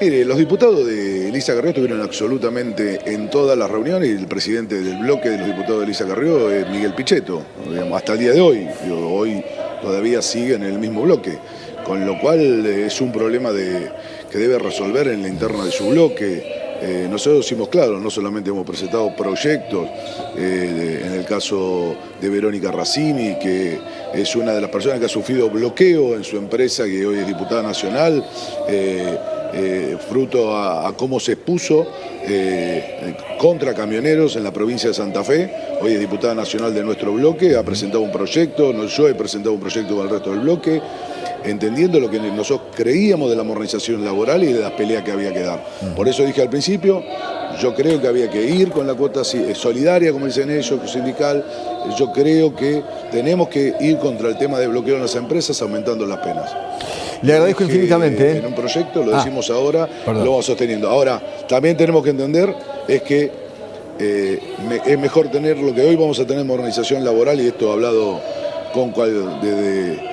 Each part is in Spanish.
Mire, los diputados de Elisa Carrió estuvieron absolutamente en todas las reuniones y el presidente del bloque de los diputados de Elisa Carrió es Miguel Pichetto, digamos, hasta el día de hoy. Hoy todavía sigue en el mismo bloque, con lo cual es un problema que debe resolver en la interna de su bloque. Nosotros hicimos claro, no solamente hemos presentado proyectos, en el caso de Verónica Racini, que es una de las personas que ha sufrido bloqueo en su empresa, que hoy es diputada nacional, fruto a cómo se expuso contra camioneros en la provincia de Santa Fe. Hoy es diputada nacional de nuestro bloque, ha presentado un proyecto, yo he presentado un proyecto con el resto del bloque, entendiendo lo que nosotros creíamos de la modernización laboral y de las peleas que había que dar. Por eso dije al principio, yo creo que había que ir con la cuota solidaria, como dicen ellos, sindical. Yo creo que tenemos que ir contra el tema de bloqueo en las empresas, aumentando las penas. Le agradezco infinitamente. En un proyecto, lo decimos ahora, lo vamos sosteniendo. Ahora, también tenemos que entender es que es mejor tener lo que hoy vamos a tener, modernización laboral, y esto he hablado con desde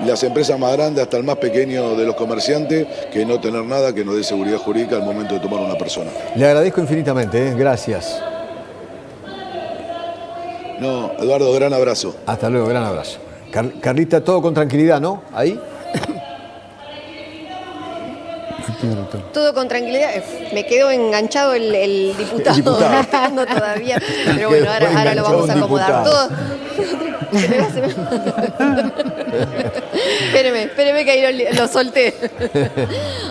las empresas más grandes hasta el más pequeño de los comerciantes, que no tener nada que nos dé seguridad jurídica al momento de tomar una persona. Le agradezco infinitamente, gracias. No, Eduardo, gran abrazo. Hasta luego, gran abrazo. Carlita, todo con tranquilidad, ¿no? Ahí. Todo con tranquilidad. Me quedó enganchado el diputado. No está dando todavía. Pero bueno, ahora lo vamos a acomodar. Todo. Espéreme que ahí lo solté.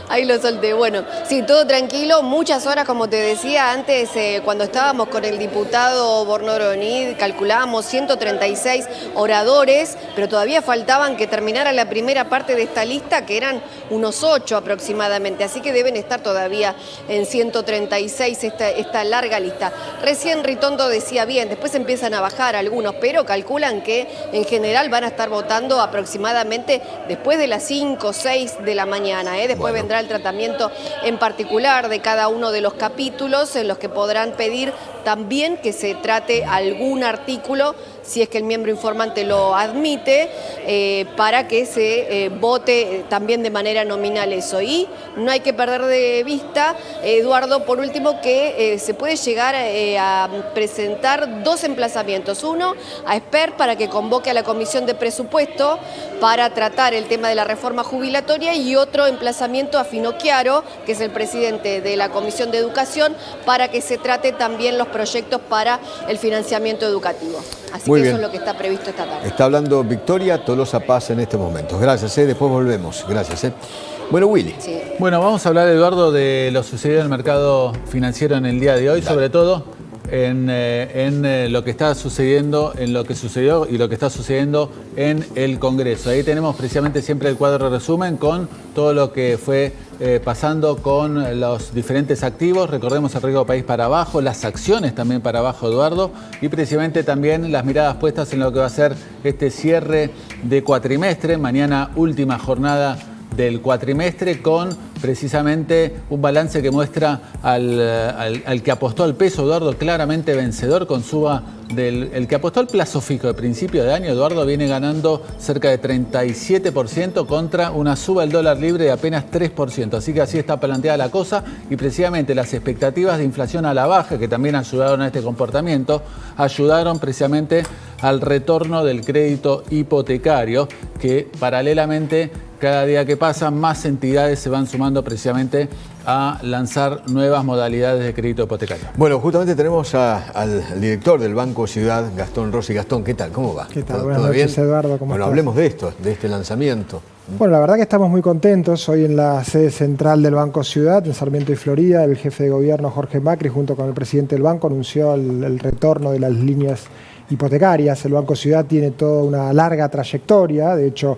Ahí lo solté. Bueno, sí, todo tranquilo. Muchas horas, como te decía antes, cuando estábamos con el diputado Bornoroni, calculábamos 136 oradores, pero todavía faltaban que terminara la primera parte de esta lista, que eran unos 8 aproximadamente. Así que deben estar todavía en 136 esta larga lista. Recién Ritondo decía bien, después empiezan a bajar algunos, pero calculan que en general van a estar votando aproximadamente después de las 5 o 6 de la mañana. Después vendrá el tratamiento en particular de cada uno de los capítulos, en los que podrán pedir también que se trate algún artículo, si es que el miembro informante lo admite, para que se vote también de manera nominal eso. Y no hay que perder de vista, Eduardo, por último, que se puede llegar a presentar 2 emplazamientos. Uno a Esper, para que convoque a la Comisión de Presupuesto para tratar el tema de la reforma jubilatoria, y otro emplazamiento a Finocchiaro, que es el presidente de la Comisión de Educación, para que se trate también los proyectos para el financiamiento educativo. Así que eso es lo que está previsto esta tarde. Está hablando Victoria Tolosa Paz en este momento. Gracias, después volvemos. Gracias. Bueno, Willy. Sí. Bueno, vamos a hablar, Eduardo, de lo sucedido en el mercado financiero en el día de hoy, sobre todo en lo que está sucediendo, en lo que sucedió y lo que está sucediendo en el Congreso. Ahí tenemos precisamente siempre el cuadro de resumen con todo lo que fue pasando con los diferentes activos. Recordemos el riesgo país para abajo, las acciones también para abajo, Eduardo, y precisamente también las miradas puestas en lo que va a ser este cierre de cuatrimestre. Mañana última jornada del cuatrimestre, con precisamente un balance que muestra al que apostó al peso, Eduardo, claramente vencedor, con suba el que apostó al plazo fijo de principio de año, Eduardo, viene ganando cerca de 37% contra una suba del dólar libre de apenas 3%. Así que así está planteada la cosa, y precisamente las expectativas de inflación a la baja, que también ayudaron a este comportamiento, ayudaron precisamente al retorno del crédito hipotecario, que paralelamente cada día que pasa más entidades se van sumando precisamente a lanzar nuevas modalidades de crédito hipotecario. Bueno, justamente tenemos al director del Banco Ciudad, Gastón Rossi. Gastón, ¿qué tal? ¿Cómo va? ¿Qué tal? Buenas noches, Eduardo. ¿Cómo estás? Hablemos de esto, de este lanzamiento. Bueno, la verdad que estamos muy contentos. Hoy en la sede central del Banco Ciudad, en Sarmiento y Florida, el jefe de gobierno Jorge Macri, junto con el presidente del banco, anunció el retorno de las líneas hipotecarias. El Banco Ciudad tiene toda una larga trayectoria. De hecho,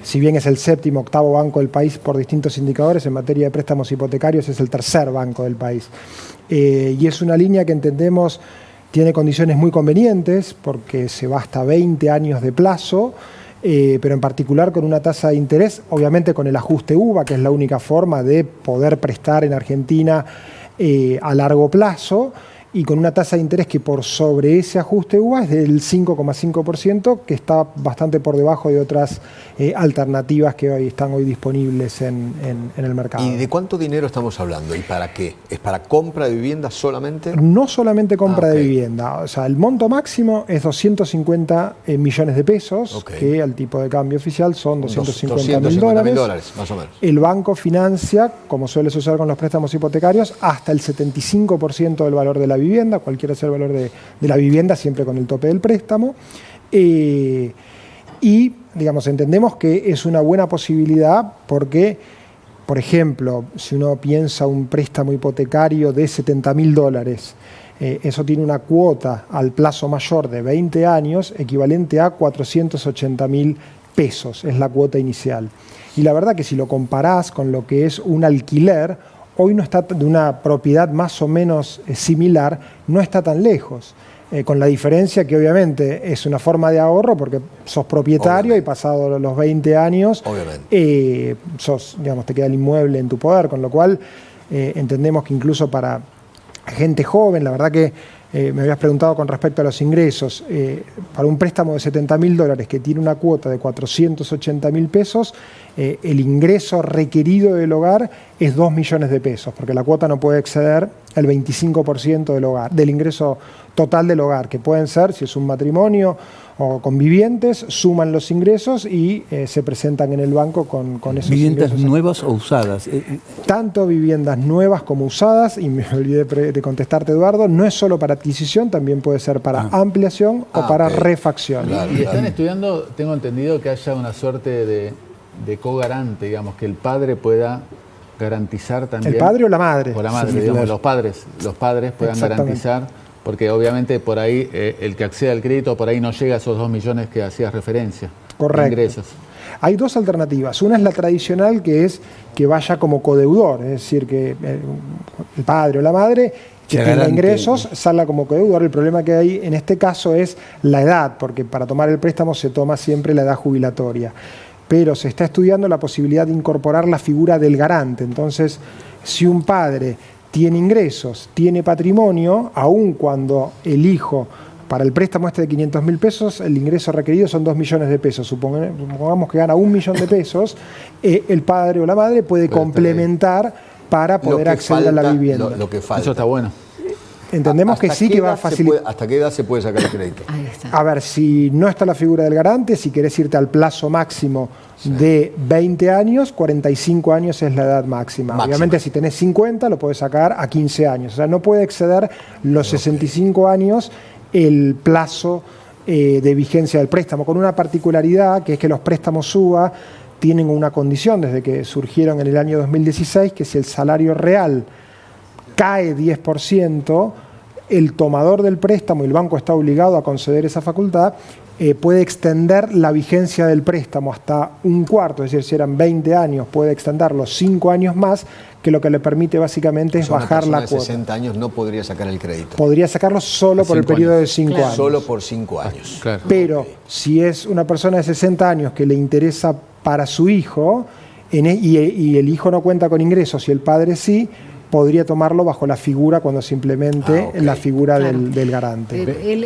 si bien es el 7º, 8º banco del país por distintos indicadores, en materia de préstamos hipotecarios es el 3er banco del país. Y es una línea que entendemos tiene condiciones muy convenientes, porque se va hasta 20 años de plazo, pero en particular con una tasa de interés, obviamente con el ajuste UVA, que es la única forma de poder prestar en Argentina a largo plazo. y con una tasa de interés que por sobre ese ajuste UVA es del 5,5%, que está bastante por debajo de otras alternativas que están hoy disponibles en el mercado. ¿Y de cuánto dinero estamos hablando? ¿Y para qué? ¿Es para compra de vivienda solamente? No solamente compra ok. de vivienda, o sea, el monto máximo es 250 millones de pesos, Ok. que al tipo de cambio oficial son 250 mil 250.000 dólares. más o menos. El banco financia, como suele suceder con los préstamos hipotecarios, hasta el 75% del valor de la vivienda, cualquiera sea el valor de la vivienda, siempre con el tope del préstamo. Y, digamos, entendemos que es una buena posibilidad porque, por ejemplo, si uno piensa un préstamo hipotecario de 70.000 dólares, eso tiene una cuota al plazo mayor de 20 años equivalente a 480.000 pesos, es la cuota inicial. Y la verdad que si lo comparás con lo que es un alquiler, hoy no está de una propiedad más o menos similar, no está tan lejos. Con la diferencia que obviamente es una forma de ahorro porque sos propietario y pasado los 20 años, digamos, te queda el inmueble en tu poder, con lo cual entendemos que incluso para gente joven, la verdad que me habías preguntado con respecto a los ingresos, para un préstamo de 70.000 dólares que tiene una cuota de 480.000 pesos, el ingreso requerido del hogar es 2 millones de pesos, porque la cuota no puede exceder el 25% del ingreso total del hogar, que pueden ser, si es un matrimonio o convivientes, suman los ingresos y se presentan en el banco con esos ¿Viviendas ingresos. nuevas o usadas? Tanto viviendas nuevas como usadas, y me olvidé de contestarte, Eduardo, no es solo para adquisición, también puede ser para ampliación o para refacción. Claro. Y están estudiando, tengo entendido, que haya una suerte de cogarante, digamos, que el padre pueda garantizar también. ¿El padre o la madre? O la madre, Sí, digamos, claro. los padres puedan Exactamente. garantizar, porque obviamente por ahí el que accede al crédito por ahí no llega a esos 2 millones que hacías referencia. Correcto. De ingresos. Hay dos alternativas. Una es la tradicional, que es que vaya como codeudor, es decir, que el padre o la madre que Se tenga garante. ingresos salga como codeudor. El problema que hay en este caso es la edad, porque para tomar el préstamo se toma siempre la edad jubilatoria. Pero se está estudiando la posibilidad de incorporar la figura del garante. Entonces, si un padre tiene ingresos, tiene patrimonio, aun cuando el hijo, para el préstamo de 500.000 pesos, el ingreso requerido son 2 millones de pesos. Supongamos que gana 1 millón de pesos, el padre o la madre puede complementar para poder acceder a la vivienda. Lo que falta. Eso está bueno. Entendemos que ¿Hasta sí qué que va a edad se facilitar. puede- ¿Hasta qué edad se puede sacar el crédito? Ahí está. A ver, si no está la figura del garante, si querés irte al plazo máximo de 20 años, 45 años es la edad máxima. Máxima. Obviamente, si tenés 50, lo podés sacar a 15 años. O sea, no puede exceder los 65 años el plazo de vigencia del préstamo, con una particularidad que es que los préstamos UVA tienen una condición desde que surgieron en el año 2016, que si el salario real cae 10%, el tomador del préstamo, y el banco está obligado a conceder esa facultad, puede extender la vigencia del préstamo hasta un cuarto, es decir, si eran 20 años, puede extenderlo 5 años más, que lo que le permite básicamente es O sea, bajar una la persona de cuota. 60 años no podría sacar el crédito. Podría sacarlo solo por el 5 periodo años. de 5 Claro. años. Solo por 5 años. Claro. Pero si es una persona de 60 años que le interesa para su hijo y el hijo no cuenta con ingresos y el padre sí, podría tomarlo bajo la figura cuando se implemente ok. la figura Claro. del garante.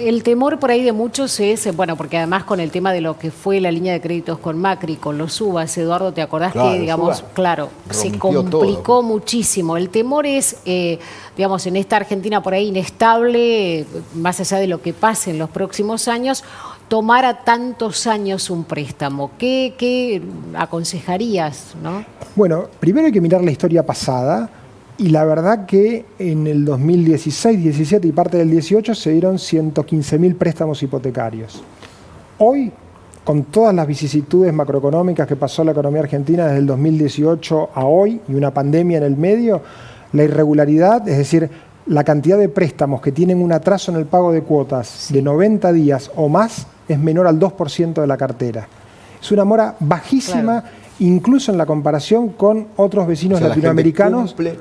El temor por ahí de muchos es, bueno, porque además con el tema de lo que fue la línea de créditos con Macri, con los UVAs, Eduardo, ¿te acordás Claro, que, digamos, los UVA claro, se rompió complicó todo. muchísimo? El temor es, digamos, en esta Argentina por ahí inestable, más allá de lo que pase en los próximos años, tomar a tantos años un préstamo. ¿Qué aconsejarías, no? Bueno, primero hay que mirar la historia pasada. Y la verdad que en el 2016, 17 y parte del 18 se dieron 115.000 préstamos hipotecarios. Hoy, con todas las vicisitudes macroeconómicas que pasó la economía argentina desde el 2018 a hoy y una pandemia en el medio, la irregularidad, es decir, la cantidad de préstamos que tienen un atraso en el pago de cuotas de 90 días o más es menor al 2% de la cartera. Es una mora bajísima, incluso en la comparación con otros vecinos O sea, la gente latinoamericanos. cumple.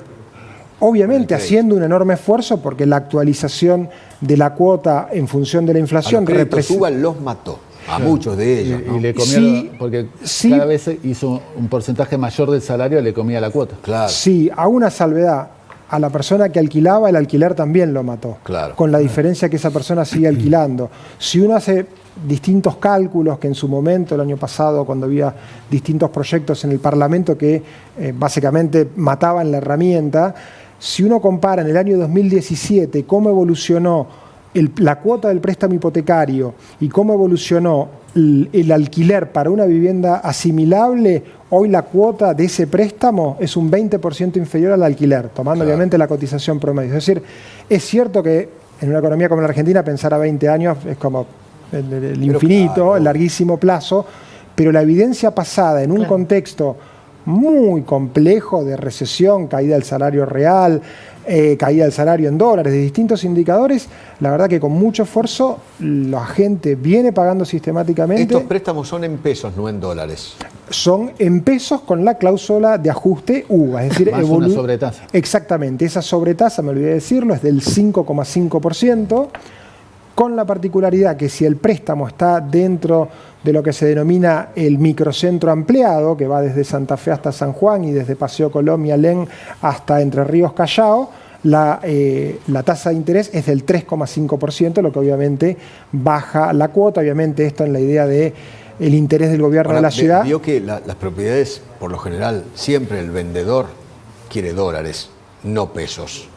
Obviamente el crédito. haciendo un enorme esfuerzo porque la actualización de la cuota en función de la A inflación los créditos representa- UVA los mató. A muchos de ellos. ¿no? Y le comía, Sí, porque sí. cada vez hizo un porcentaje mayor del salario, le comía la cuota. Claro. Sí, a una salvedad. a la persona que alquilaba, el alquiler también lo mató. Claro. Con la diferencia que esa persona sigue alquilando. Si uno hace distintos cálculos, que en su momento, el año pasado, cuando había distintos proyectos en el Parlamento que básicamente mataban la herramienta, si uno compara en el año 2017 cómo evolucionó la cuota del préstamo hipotecario y cómo evolucionó el alquiler para una vivienda asimilable, hoy la cuota de ese préstamo es un 20% inferior al alquiler, tomando obviamente la cotización promedio. Es decir, es cierto que en una economía como la Argentina pensar a 20 años es como el infinito, el larguísimo plazo, pero la evidencia pasada en un contexto muy complejo de recesión, caída del salario real, caída del salario en dólares, de distintos indicadores, la verdad que con mucho esfuerzo la gente viene pagando sistemáticamente. Estos préstamos son en pesos, no en dólares. Son en pesos con la cláusula de ajuste UVA, es decir, más una sobretasa. Exactamente, esa sobretasa, me olvidé decirlo, es del 5,5%, con la particularidad que si el préstamo está dentro de lo que se denomina el microcentro ampliado, que va desde Santa Fe hasta San Juan y desde Paseo Colón y Alén hasta Entre Ríos Callao, la tasa de interés es del 3,5%, lo que obviamente baja la cuota. Obviamente esto en la idea de el interés del gobierno de la ciudad. Vio que las propiedades, por lo general, siempre el vendedor quiere dólares, no pesos.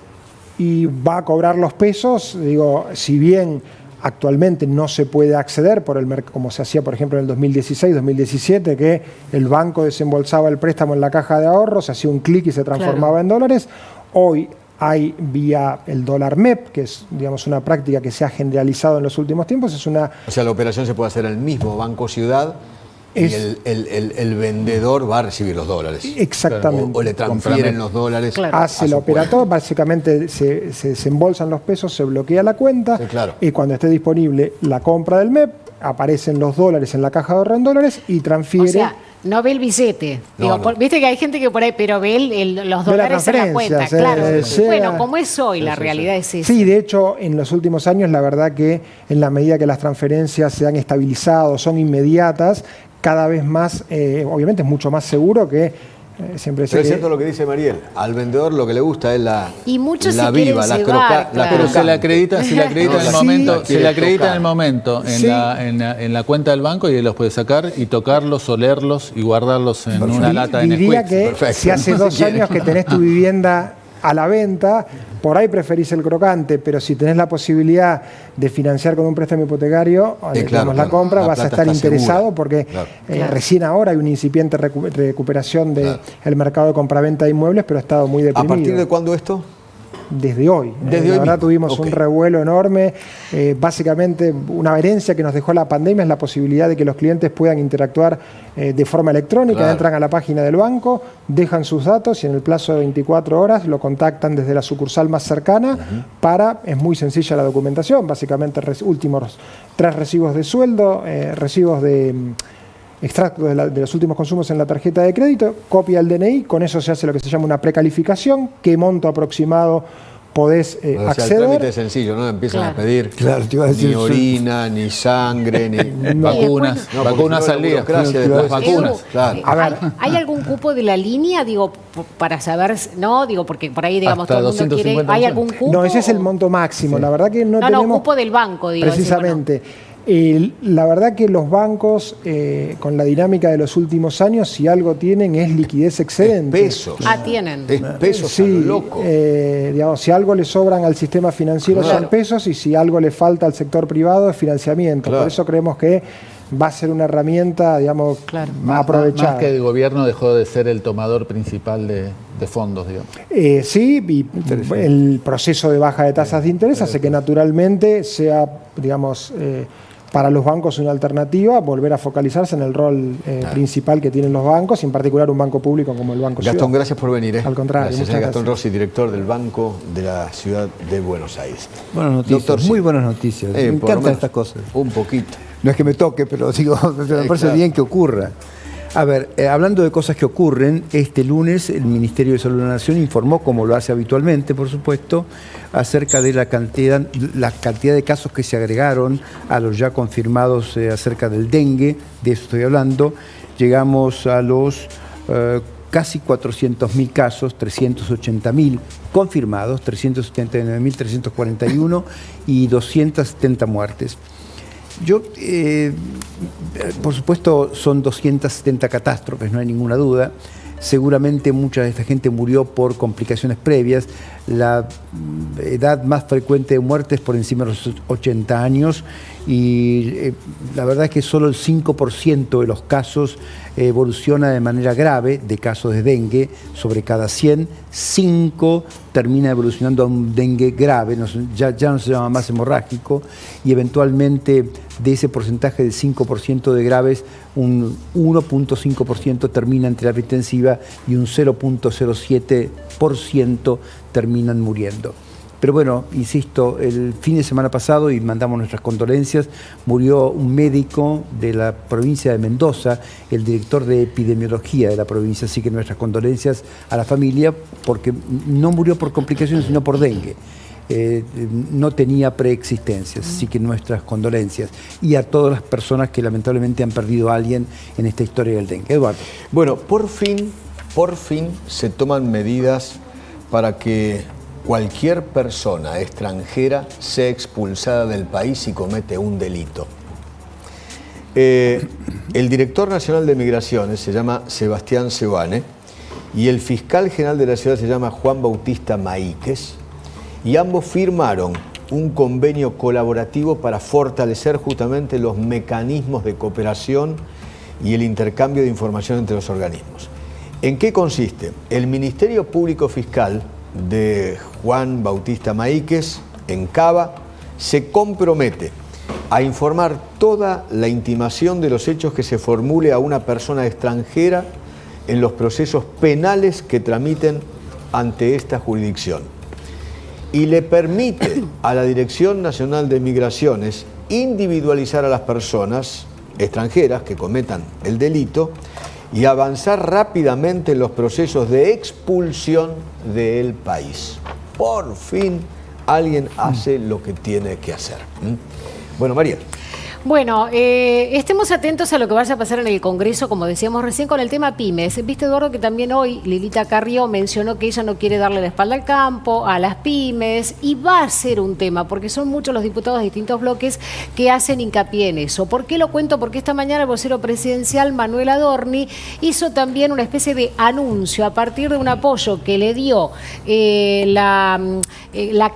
Y va a cobrar los pesos, digo, si bien actualmente no se puede acceder por el mercado, como se hacía por ejemplo en el 2016, 2017, que el banco desembolsaba el préstamo en la caja de ahorros, se hacía un clic y se transformaba en dólares. Hoy hay vía el dólar MEP, que es, digamos, una práctica que se ha generalizado en los últimos tiempos. Es una... O sea, la operación se puede hacer en el mismo Banco Ciudad y el vendedor va a recibir los dólares. Exactamente. O le transfieren los dólares. Hace el operador, básicamente se embolsan los pesos, se bloquea la cuenta y cuando esté disponible la compra del MEP, aparecen los dólares en la caja de ahorro en dólares y transfiere. O sea, no ve el billete. Digo, viste que hay gente que por ahí, pero ve los dólares en la cuenta. Claro. Bueno, como es hoy, la realidad es esa. Sí, de hecho, en los últimos años, la verdad que en la medida que las transferencias se han estabilizado, son inmediatas, cada vez más, obviamente es mucho más seguro que siempre Pero es cierto lo que dice Mariel, al vendedor lo que le gusta es la viva, la croca. Pero se le acredita en el momento, se le acredita en el momento en la cuenta del banco y él los puede sacar y tocarlos, olerlos y guardarlos en una lata de Nesquik. Diría que si hace 2 años que tenés tu vivienda a la venta, por ahí preferís el crocante, pero si tenés la posibilidad de financiar con un préstamo hipotecario, la compra, vas a estar interesado segura, porque recién ahora hay una incipiente recuperación del mercado de compraventa de inmuebles, pero ha estado muy deprimido. ¿A partir de cuándo esto? Desde hoy. La verdad tuvimos un revuelo enorme. Básicamente una herencia que nos dejó la pandemia es la posibilidad de que los clientes puedan interactuar de forma electrónica. Entran a la página del banco, dejan sus datos y en el plazo de 24 horas lo contactan desde la sucursal más cercana es muy sencilla la documentación, básicamente últimos 3 recibos de sueldo, recibos de extracto de los últimos consumos en la tarjeta de crédito, copia el DNI, con eso se hace lo que se llama una precalificación, qué monto aproximado podés acceder. El trámite es sencillo, ¿no? Empiezan a pedir ni orina, ni sangre, ni vacunas. Vacunas al día. Las vacunas. ¿Hay algún cupo de la línea, digo, para saber, no, digo, porque por ahí, digamos, hasta todo el mundo quiere, ¿hay algún cupo? No, ese es el monto máximo, la verdad que no tenemos... No, cupo del banco, digo. Precisamente. La verdad que los bancos, con la dinámica de los últimos años, si algo tienen es liquidez excedente. Pesos. Tienen. Es pesos, sí, loco. Digamos, si algo le sobran al sistema financiero son pesos y si algo le falta al sector privado es financiamiento. Por eso creemos que va a ser una herramienta, digamos, aprovechada. Más que el gobierno dejó de ser el tomador principal de fondos, digamos. Sí, y el proceso de baja de tasas de interés hace que naturalmente sea, digamos, para los bancos una alternativa, volver a focalizarse en el rol principal que tienen los bancos, y en particular un banco público como el Banco Gastón, Ciudad. gracias por venir. Al contrario. Gracias, Gastón Rossi, director del Banco de la Ciudad de Buenos Aires. Buenas noticias, Doctor, muy buenas noticias. Me encantan estas cosas. Un poquito. No es que me toque, pero digo, me parece bien que ocurra. A ver, hablando de cosas que ocurren, este lunes el Ministerio de Salud de la Nación informó, como lo hace habitualmente, por supuesto, acerca de la cantidad de casos que se agregaron a los ya confirmados acerca del dengue. De eso estoy hablando. Llegamos a los casi 400.000 casos, 380.000 confirmados, 379.341 y 270 muertes. Por supuesto, son 270 catástrofes, no hay ninguna duda. Seguramente mucha de esta gente murió por complicaciones previas. La edad más frecuente de muerte es por encima de los 80 años y la verdad es que solo el 5% de los casos evoluciona de manera grave, de casos de dengue. Sobre cada 100, 5 termina evolucionando a un dengue grave, ya no se llama más hemorrágico, y eventualmente de ese porcentaje del 5% de graves, un 1.5% termina en terapia intensiva y un 0.07% terminan muriendo. Pero bueno, insisto, el fin de semana pasado, y mandamos nuestras condolencias, murió un médico de la provincia de Mendoza, el director de epidemiología de la provincia, así que nuestras condolencias a la familia, porque no murió por complicaciones, sino por dengue. No tenía preexistencias, así que nuestras condolencias. Y a todas las personas que lamentablemente han perdido a alguien en esta historia del dengue. Eduardo. Bueno, por fin se toman medidas para que cualquier persona extranjera sea expulsada del país si comete un delito. El director nacional de Migraciones se llama Sebastián Seoane y el fiscal general de la ciudad se llama Juan Bautista Maíquez, y ambos firmaron un convenio colaborativo para fortalecer justamente los mecanismos de cooperación y el intercambio de información entre los organismos. ¿En qué consiste? El Ministerio Público Fiscal de Juan Bautista Maíquez, en Cava, se compromete a informar toda la intimación de los hechos que se formule a una persona extranjera en los procesos penales que tramiten ante esta jurisdicción. Y le permite a la Dirección Nacional de Migraciones individualizar a las personas extranjeras que cometan el delito y avanzar rápidamente en los procesos de expulsión del país. Por fin alguien hace lo que tiene que hacer. Bueno, María. Bueno, estemos atentos a lo que vaya a pasar en el Congreso, como decíamos recién, con el tema pymes. Viste, Eduardo, que también hoy Lilita Carrió mencionó que ella no quiere darle la espalda al campo, a las pymes, y va a ser un tema, porque son muchos los diputados de distintos bloques que hacen hincapié en eso. ¿Por qué lo cuento? Porque esta mañana el vocero presidencial, Manuel Adorni, hizo también una especie de anuncio a partir de un apoyo que le dio la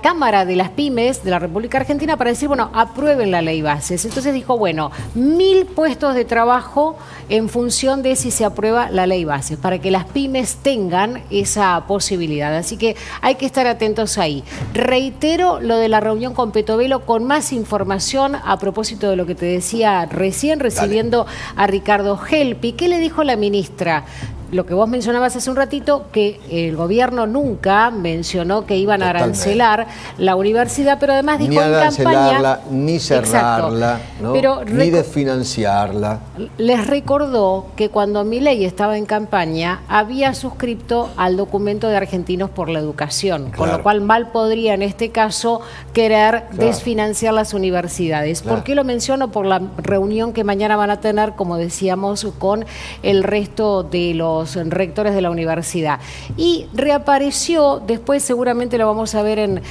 Cámara de las Pymes de la República Argentina para decir, bueno, aprueben la ley bases. Entonces dijo, bueno, 1.000 puestos de trabajo en función de si se aprueba la ley bases, para que las pymes tengan esa posibilidad. Así que hay que estar atentos ahí. Reitero lo de la reunión con Petovelo con más información a propósito de lo que te decía recién, recibiendo a Ricardo Helpi. ¿Qué le dijo la ministra? Lo que vos mencionabas hace un ratito, que el gobierno nunca mencionó que iban a arancelar la universidad, pero además dijo en campaña... Ni cerrarla, ¿no? Pero ni desfinanciarla. Les recordó que cuando Milei estaba en campaña había suscrito al documento de Argentinos por la Educación, con lo cual mal podría en este caso querer desfinanciar las universidades. ¿Por qué lo menciono? Por la reunión que mañana van a tener, como decíamos, con el resto de los rectores de la universidad. Y reapareció, después seguramente lo vamos a ver en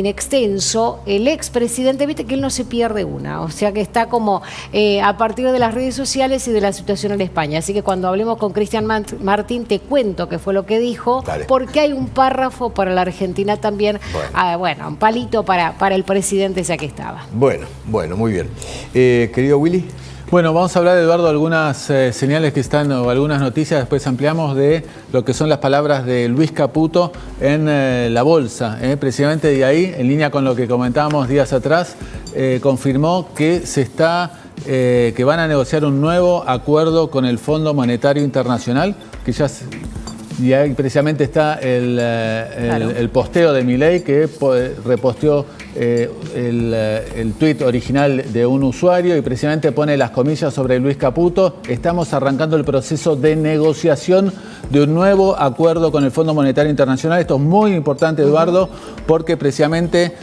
extenso, el expresidente, viste que él no se pierde una, o sea que está como a partir de las redes sociales y de la situación en España. Así que cuando hablemos con Cristian Martín te cuento qué fue lo que dijo, porque hay un párrafo para la Argentina también, un palito para el presidente ya que estaba. Bueno, muy bien. Querido Willy. Bueno, vamos a hablar, Eduardo, de algunas señales que están, o algunas noticias, después ampliamos de lo que son las palabras de Luis Caputo en la bolsa. Precisamente de ahí, en línea con lo que comentábamos días atrás, confirmó que que van a negociar un nuevo acuerdo con el Fondo Monetario Internacional, que ya y ahí precisamente está el posteo de Milei, que reposteó el tuit original de un usuario y precisamente pone las comillas sobre Luis Caputo. Estamos arrancando el proceso de negociación de un nuevo acuerdo con el Fondo Monetario Internacional. Esto es muy importante, Eduardo, porque precisamente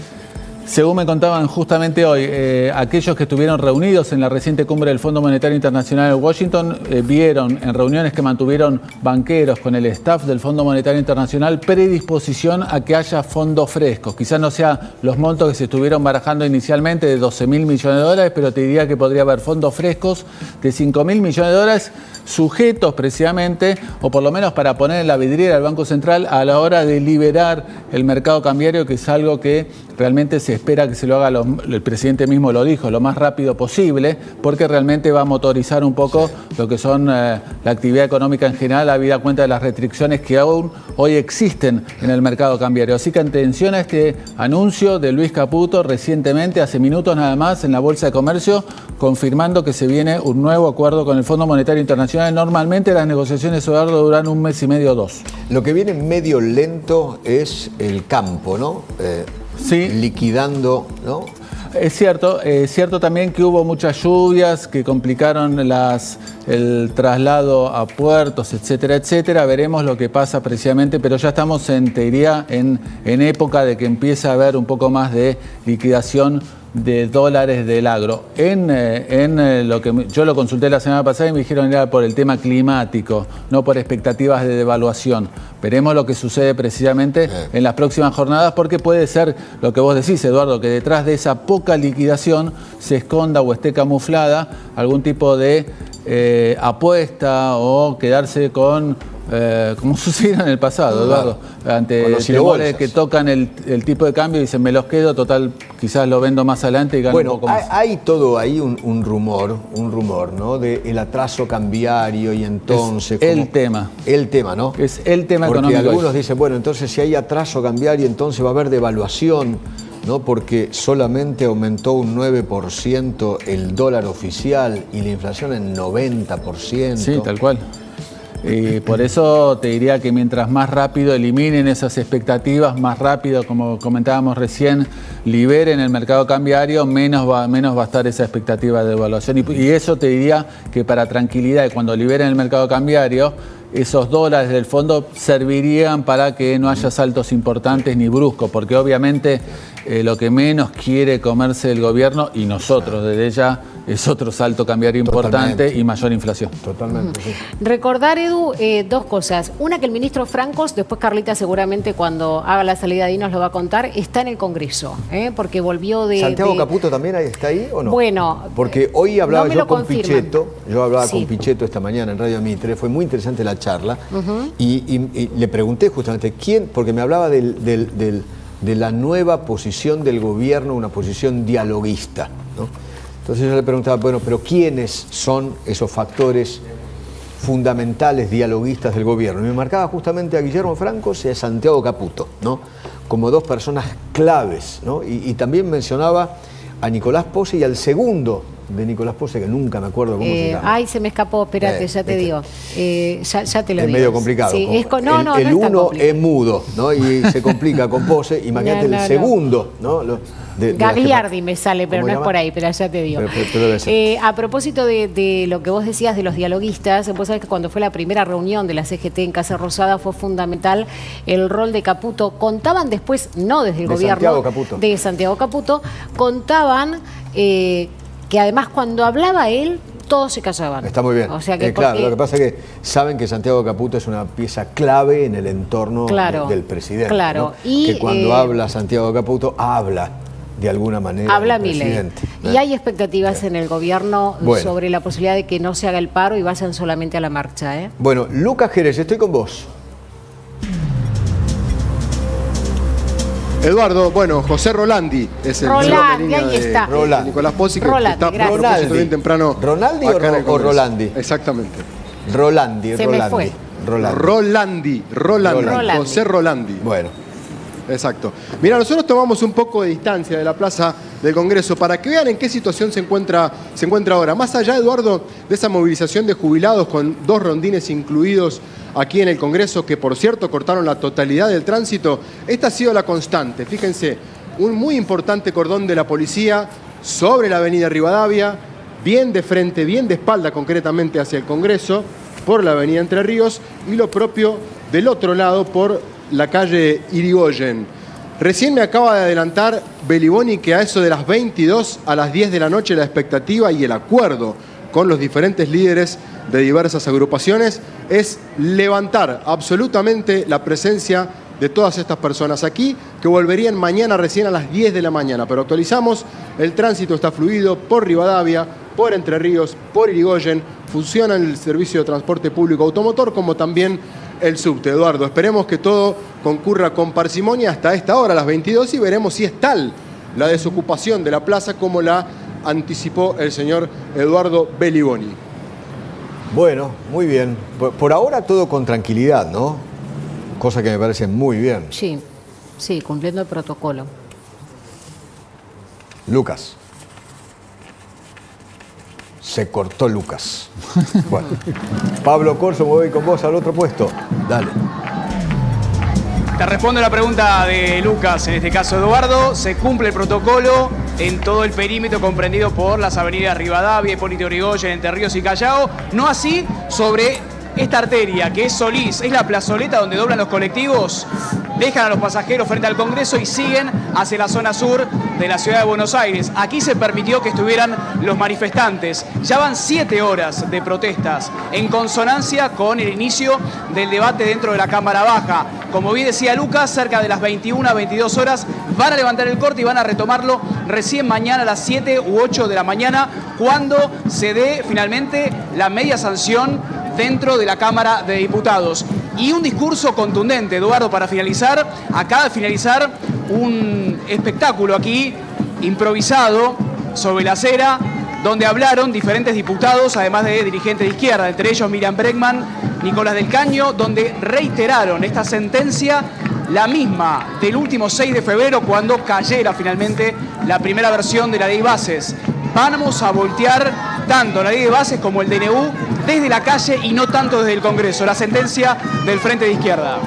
Según me contaban justamente hoy, aquellos que estuvieron reunidos en la reciente cumbre del Fondo Monetario Internacional en Washington vieron en reuniones que mantuvieron banqueros con el staff del Fondo Monetario Internacional predisposición a que haya fondos frescos. Quizás no sean los montos que se estuvieron barajando inicialmente de 12.000 millones de dólares, pero te diría que podría haber fondos frescos de 5.000 millones de dólares sujetos precisamente, o por lo menos para poner en la vidriera del Banco Central a la hora de liberar el mercado cambiario, que es algo que realmente se espera que se lo haga, el presidente mismo lo dijo, lo más rápido posible, porque realmente va a motorizar un poco lo que son la actividad económica en general, habida cuenta de las restricciones que aún hoy existen en el mercado cambiario. Así que atención a este anuncio de Luis Caputo recientemente, hace minutos nada más, en la Bolsa de Comercio, confirmando que se viene un nuevo acuerdo con el Fondo Monetario Internacional. Normalmente las negociaciones, Eduardo, duran 1 mes y medio o 2. Lo que viene medio lento es el campo, ¿no? Sí. Liquidando, ¿no? Es cierto también que hubo muchas lluvias que complicaron el traslado a puertos, etcétera, etcétera. Veremos lo que pasa precisamente, pero ya estamos, te diría, en época de que empieza a haber un poco más de liquidación de dólares del agro. En lo que yo lo consulté la semana pasada y me dijeron era por el tema climático, no por expectativas de devaluación. Veremos lo que sucede precisamente en las próximas jornadas, porque puede ser lo que vos decís, Eduardo, que detrás de esa poca liquidación se esconda o esté camuflada algún tipo de apuesta o quedarse con como sucedió en el pasado, Eduardo, ante temores que tocan el tipo de cambio y dicen me los quedo, total, quizás lo vendo más adelante y gano un poco más. Hay todo ahí un rumor, ¿no? Del atraso cambiario y entonces... Es el tema, ¿no? Es el tema económico. Porque algunos dicen, bueno, entonces si hay atraso cambiario, entonces va a haber devaluación, ¿no? Porque solamente aumentó un 9% el dólar oficial y la inflación en 90%. Sí, tal cual. Y por eso te diría que mientras más rápido eliminen esas expectativas, más rápido, como comentábamos recién, liberen el mercado cambiario, menos va a estar esa expectativa de devaluación. Y eso te diría que para tranquilidad, y cuando liberen el mercado cambiario, esos dólares del fondo servirían para que no haya saltos importantes ni bruscos, porque obviamente lo que menos quiere comerse el gobierno, y nosotros desde ya, es otro salto cambiario importante y mayor inflación. Totalmente, sí. Recordar, Edu, dos cosas. Una, que el ministro Francos, después Carlita seguramente cuando haga la salida de ahí nos lo va a contar, está en el Congreso, porque volvió de... ¿Santiago Caputo también está ahí o no? Bueno... Porque hoy hablaba yo con confirman. Pichetto, con Pichetto esta mañana en Radio Mitre, fue muy interesante la charla, y le pregunté justamente quién, porque me hablaba de la nueva posición del gobierno, una posición dialoguista, ¿no? Entonces yo le preguntaba, bueno, pero ¿quiénes son esos factores fundamentales dialoguistas del gobierno? Y me marcaba justamente a Guillermo Francos y a Santiago Caputo, ¿no? Como dos personas claves, ¿no? Y también mencionaba a Nicolás Pose y al segundo de Nicolás Pose, que nunca me acuerdo cómo se llama. Ay, se me escapó, espérate, ya te digo. Ya te lo digo. Es medio complicado. Sí, el uno es mudo, ¿no? Y se complica con Pose. Imagínate el segundo, ¿no? Gagliardi me sale, pero no es por ahí, pero ya te digo. A propósito de lo que vos decías de los dialoguistas, vos sabés que cuando fue la primera reunión de la CGT en Casa Rosada fue fundamental el rol de Caputo. Contaban después, no desde el gobierno, de Santiago Caputo, contaban que además cuando hablaba él, todos se callaban. Está muy bien. O sea que claro, lo que pasa es que saben que Santiago Caputo es una pieza clave en el entorno del presidente. Claro. ¿No? Y que cuando habla Santiago Caputo, habla de alguna manera habla Milei. Y hay expectativas en el gobierno sobre la posibilidad de que no se haga el paro y vayan solamente a la marcha, Bueno, Lucas Jerez, estoy con vos. Eduardo, bueno, José Rolandi es el Rolandi, ahí está. De Nicolás Pose, que está propósito bien temprano. ¿Rolandi o Rolandi? Exactamente. Rolandi. Me fue. Rolandi. José Rolandi. Bueno. Exacto. Mira, nosotros tomamos un poco de distancia de la Plaza del Congreso para que vean en qué situación se encuentra ahora. Más allá, Eduardo, de esa movilización de jubilados con 2 rondines incluidos aquí en el Congreso, que por cierto cortaron la totalidad del tránsito, esta ha sido la constante. Fíjense, un muy importante cordón de la policía sobre la avenida Rivadavia, bien de frente, bien de espalda concretamente hacia el Congreso, por la avenida Entre Ríos, y lo propio del otro lado por la calle Irigoyen. Recién me acaba de adelantar Beliboni que a eso de las 22 a las 10 de la noche la expectativa y el acuerdo con los diferentes líderes de diversas agrupaciones es levantar absolutamente la presencia de todas estas personas aquí, que volverían mañana recién a las 10 de la mañana. Pero actualizamos, el tránsito está fluido por Rivadavia, por Entre Ríos, por Irigoyen, funciona el servicio de transporte público automotor, como también el subte. Eduardo, esperemos que todo concurra con parsimonia hasta esta hora, a las 22, y veremos si es tal la desocupación de la plaza como la anticipó el señor Eduardo Beliboni. Bueno, muy bien. Por ahora todo con tranquilidad, ¿no? Cosa que me parece muy bien. Sí, sí, cumpliendo el protocolo. Lucas. Se cortó Lucas. Bueno, Pablo Corso, me voy con vos al otro puesto. Dale. Te respondo la pregunta de Lucas, en este caso Eduardo. Se cumple el protocolo en todo el perímetro comprendido por las avenidas Rivadavia, Hipólito Yrigoyen, Entre Ríos y Callao. No así sobre esta arteria, que es Solís, es la plazoleta donde doblan los colectivos, dejan a los pasajeros frente al Congreso y siguen hacia la zona sur de la ciudad de Buenos Aires. Aquí se permitió que estuvieran los manifestantes. Ya van 7 horas de protestas, en consonancia con el inicio del debate dentro de la Cámara Baja. Como bien decía Lucas, cerca de las 21 a 22 horas van a levantar el corte y van a retomarlo recién mañana a las 7 u 8 de la mañana, cuando se dé finalmente la media sanción dentro de la Cámara de Diputados. Y un discurso contundente, Eduardo, para finalizar. Acaba de finalizar un espectáculo aquí, improvisado, sobre la acera, donde hablaron diferentes diputados, además de dirigentes de izquierda, entre ellos Miriam Bregman, Nicolás del Caño, donde reiteraron esta sentencia, la misma del último 6 de febrero, cuando cayera finalmente la primera versión de la ley bases. Vamos a voltear tanto la ley de bases como el DNU desde la calle y no tanto desde el Congreso. La sentencia del Frente de Izquierda.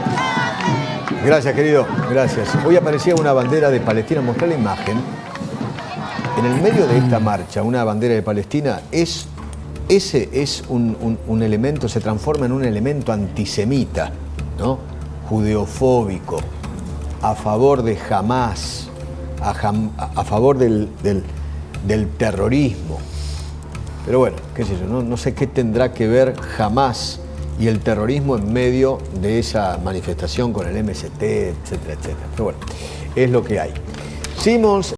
Gracias, querido. Gracias. Hoy aparecía una bandera de Palestina. Mostré la imagen. En el medio de esta marcha, una bandera de Palestina, ese es un elemento, se transforma en un elemento antisemita, ¿no? Judeofóbico, a favor de Hamás, a favor del terrorismo. Pero bueno, qué sé yo, no sé qué tendrá que ver Hamás y el terrorismo en medio de esa manifestación con el MST, etcétera, etcétera. Pero bueno, es lo que hay. Simmons